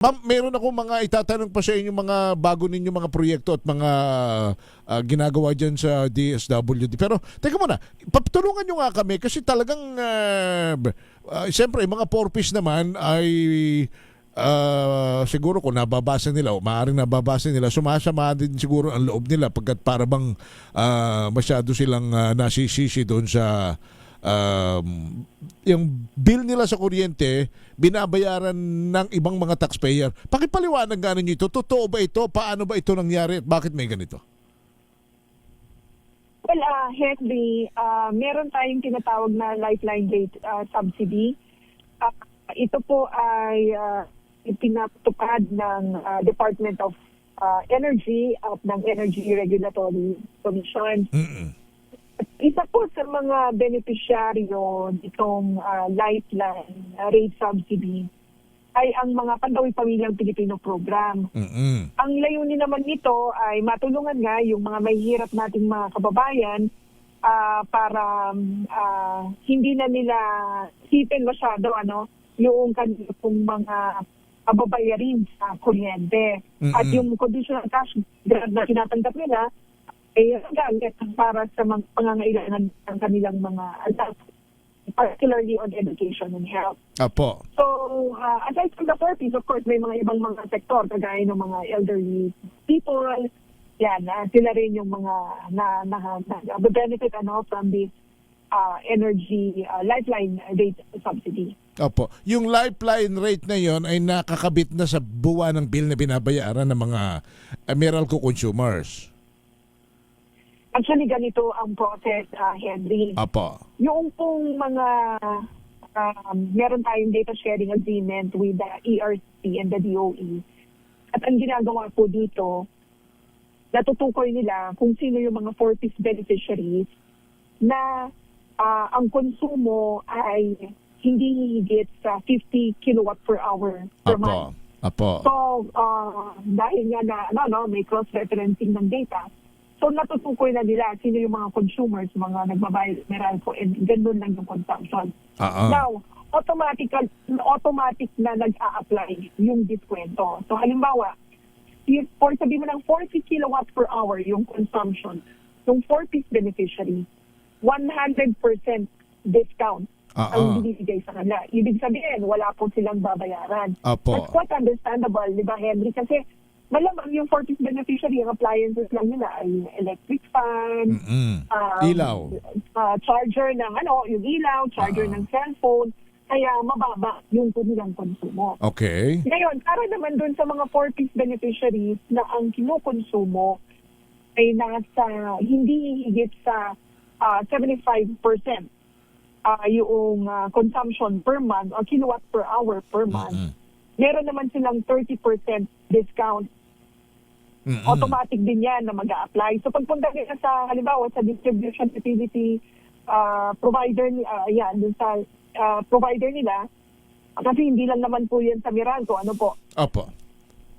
Ma'am, meron ako mga itatanong pa sa inyo mga bago ninyo mga proyekto at mga ginagawa dyan sa DSWD. Pero teka muna, patulungan nyo nga kami kasi talagang siyempre mga porpoise naman ay siguro kung nababasa nila o maaaring nababasa nila, sumasama din siguro ang loob nila pagkat para bang masyado silang nasisisi doon sa yung bill nila sa kuryente binabayaran ng ibang mga taxpayer. Pakipaliwanag nga ninyo ito. Totoo ba ito? Paano ba ito nangyari at bakit may ganito? Well, Henry, meron tayong tinatawag na lifeline rate subsidy. Ito po ay pinatupad ng Department of Energy at ng Energy Regulatory Commission. Isa po sa mga benepisyaryo nitong lifeline rate subsidy ay ang mga Pandawi Pamilyang Pilipino program. Ang layunin naman nito ay matulungan nga yung mga mahihirap nating mga kababayan para hindi na nila sipin masyado yung kanilang mga kababayarin sa kuryente. At yung conditional cash grant na tinatanggap nila ay gamit para sa mga pangangailangan ng kanilang mga anak, particularly on education and health. Apo. So, aside from the purpose, of course, may mga ibang mga sektor, kagaya ng mga elderly people, yan, sila rin yung mga benefit from this energy lifeline rate subsidy. Opo. Yung lifeline rate na yon ay nakakabit na sa buwan ng bill na binabayaran ng mga Meralco consumers. Actually, ganito ang process, Henry. Apo. Yung pong mga meron tayong data sharing agreement with the ERC and the DOE. At ang ginagawa po dito, natutukoy nila kung sino yung mga 4-piece beneficiaries na ang konsumo ay hindi hihigit sa 50 kilowatt per hour per month. Apo. So, dahil nga na may cross-referencing ng data, so natutukoy na nila sino yung mga consumers, mga nagbabayad Meralco, and ganun lang yung consumption. Now, automatic na nag-a-apply yung diskwento. So halimbawa, for sabi mo ng 40 kilowatt per hour yung consumption, yung 4-piece beneficiary, 100% discount ang binibigay sa kanila. Ibig sabihin, wala po silang babayaran. Apo. That's quite understandable, di ba, Henry? Kasi malamang yung 4-piece beneficiary, yung appliances lang nila ay electric fan, ilaw, charger ng yung ilaw, charger ng cellphone, kaya mababa yung kanilang konsumo. Okay. Ngayon, para naman dun sa mga 4-piece beneficiaries na ang kinukonsumo ay nasa hindi higit sa 75% yung consumption per month o kilowatt per hour per month, meron naman silang 30% discount. Automatic din yan na mag-a-apply. So pagpunta nila sa, halimbawa, sa distribution utility provider, dun sa provider nila, kasi hindi lang naman po yan sa Meralco, Opo.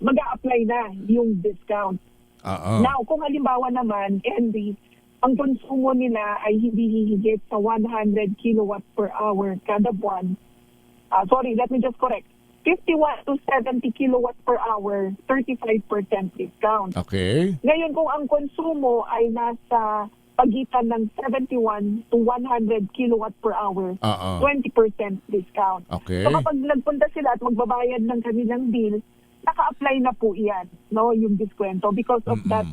mag-a-apply na yung discount. Now, kung halimbawa naman, Henry, ang konsumo nila ay hindi hihigit sa 100 kilowatt per hour kada buwan. Sorry, let me just correct. 51 to 70 kilowatt per hour, 35% discount. Okay. Ngayon, kung ang konsumo ay nasa pagitan ng 71 to 100 kilowatt per hour, 20% discount. Okay. So kapag nagpunta sila at magbabayad ng kanilang bill, naka-apply na po iyan, yung diskwento because of that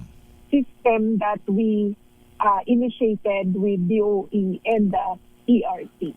system that we initiated with DOE and the ERC.